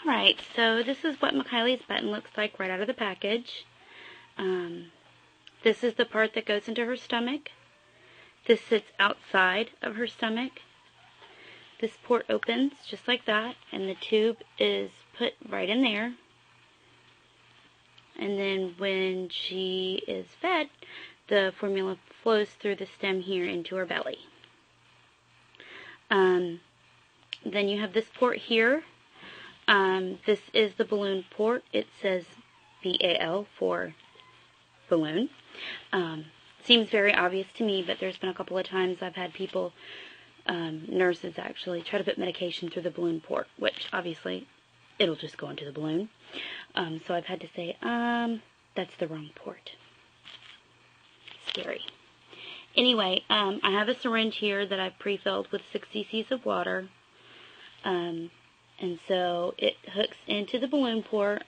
Alright, so this is what Makyly's button looks like right out of the package. This is the part that goes into her stomach. This sits outside of her stomach. This port opens just like that, and the tube is put right in there. And then when she is fed, the formula flows through the stem here into her belly. Then you have this port here. This is the balloon port. It says BAL for balloon. Seems very obvious to me, but there's been a couple of times I've had people, nurses actually, try to put medication through the balloon port, which obviously it'll just go into the balloon. So I've had to say, that's the wrong port. Scary. Anyway, I have a syringe here that I've pre-filled with 6 cc's of water. And so it hooks into the balloon port,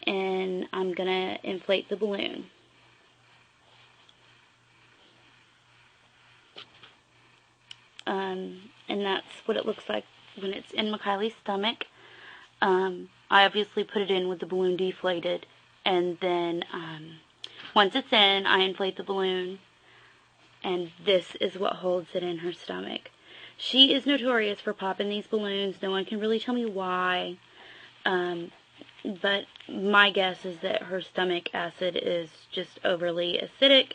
and I'm going to inflate the balloon. And that's what it looks like when it's in Makyly's stomach. I obviously put it in with the balloon deflated, and then once it's in, I inflate the balloon, and this is what holds it in her stomach. She is notorious for popping these balloons. No one can really tell me why, but my guess is that her stomach acid is just overly acidic,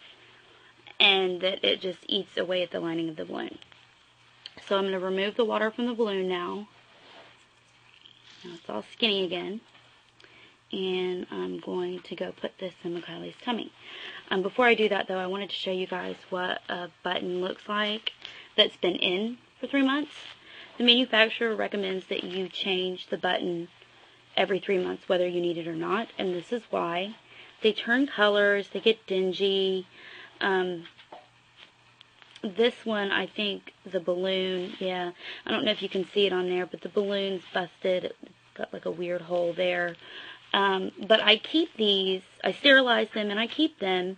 and that it just eats away at the lining of the balloon. So I'm going to remove the water from the balloon now. Now it's all skinny again. And I'm going to go put this in Makyly's tummy. Before I do that, though, I wanted to show you guys what a button looks like that's been in for 3 months. The manufacturer recommends that you change the button every 3 months, whether you need it or not. And this is why. They turn colors, they get dingy. This one, I think the balloon, yeah, I don't know if you can see it on there, but the balloon's busted. It's got like a weird hole there. But I keep these, I sterilize them and I keep them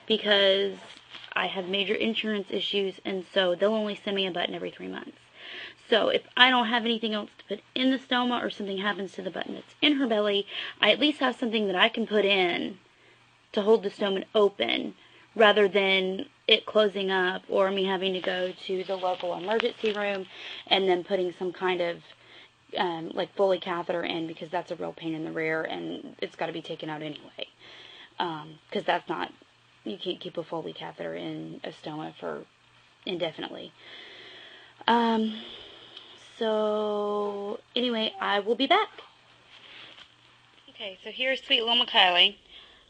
because I have major insurance issues, and so they'll only send me a button every 3 months. So if I don't have anything else to put in the stoma, or something happens to the button that's in her belly, I at least have something that I can put in to hold the stoma open, rather than it closing up, or me having to go to the local emergency room and then putting some kind of like Foley catheter in, because that's a real pain in the rear, and it's got to be taken out anyway. Because that's not, you can't keep a Foley catheter in a stoma for indefinitely. So anyway, I will be back. Okay, so here's sweet little Makyly.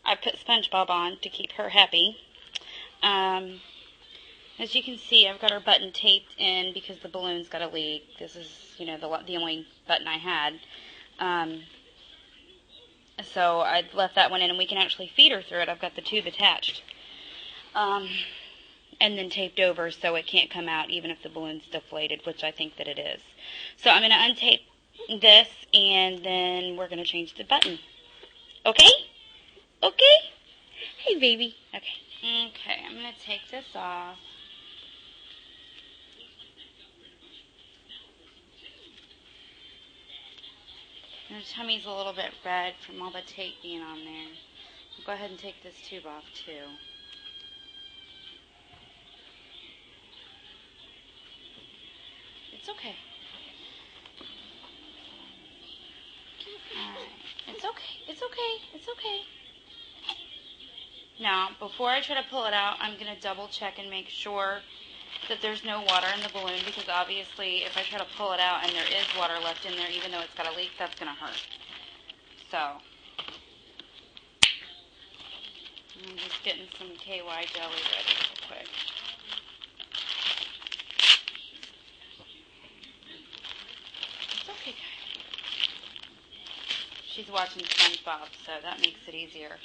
I put SpongeBob on to keep her happy. As you can see, I've got her button taped in because the balloon's got a leak. This is, you know, the only button I had. So I left that one in, and we can actually feed her through it. I've got the tube attached. And then taped over so it can't come out even if the balloon's deflated, which I think that it is. So I'm going to untape this, and then we're going to change the button. Okay? Okay? Hey, baby. Okay. Okay, I'm going to take this off. Her tummy's a little bit red from all the tape being on there. I'll go ahead and take this tube off, too. It's okay. Alright. It's okay. It's okay. It's okay. Now, before I try to pull it out, I'm going to double check and make sure that there's no water in the balloon, because obviously if I try to pull it out and there is water left in there, even though it's got a leak, that's going to hurt. So, I'm just getting some KY jelly ready real quick. It's okay, guys. She's watching SpongeBob, so that makes it easier.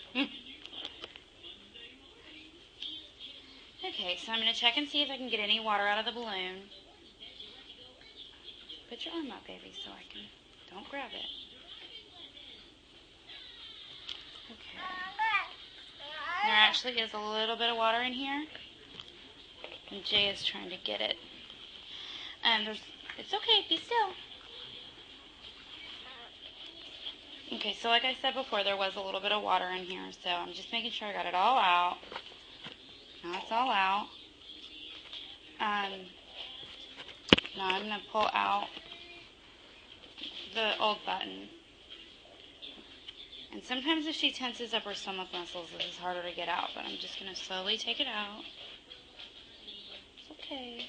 Okay, so I'm going to check and see if I can get any water out of the balloon. Put your arm up, baby, so I can... Don't grab it. Okay. There actually is a little bit of water in here. And Jay is trying to get it. It's okay, be still. Okay, so like I said before, there was a little bit of water in here, so I'm just making sure I got it all out. Now it's all out. Now I'm going to pull out the old button. And sometimes if she tenses up her stomach muscles, this is harder to get out, but I'm just going to slowly take it out. It's okay.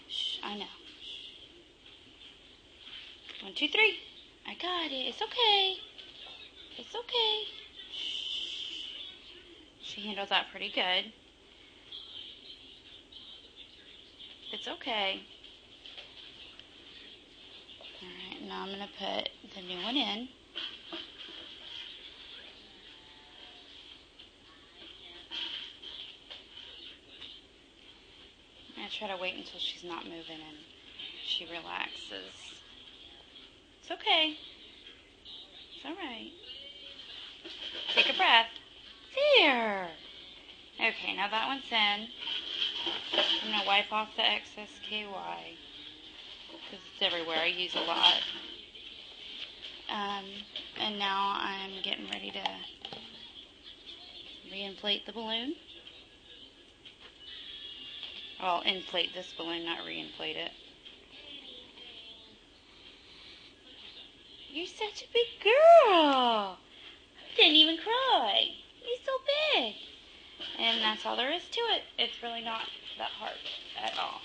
Shh, I know. 1, 2, 3. I got it. It's okay. It's okay. Shh. She handled that pretty good. It's okay. Alright, now I'm going to put the new one in. I'm going to try to wait until she's not moving and she relaxes. It's okay. It's alright. Take a breath. There. Okay, now that one's in. I'm going to wipe off the excess KY. Because it's everywhere. I use a lot. And now I'm getting ready to re-inflate the balloon. Well, inflate this balloon, not re-inflate it. You're such a big girl. You didn't even cry. You're so big. And that's all there is to it. It's really not that hard at all.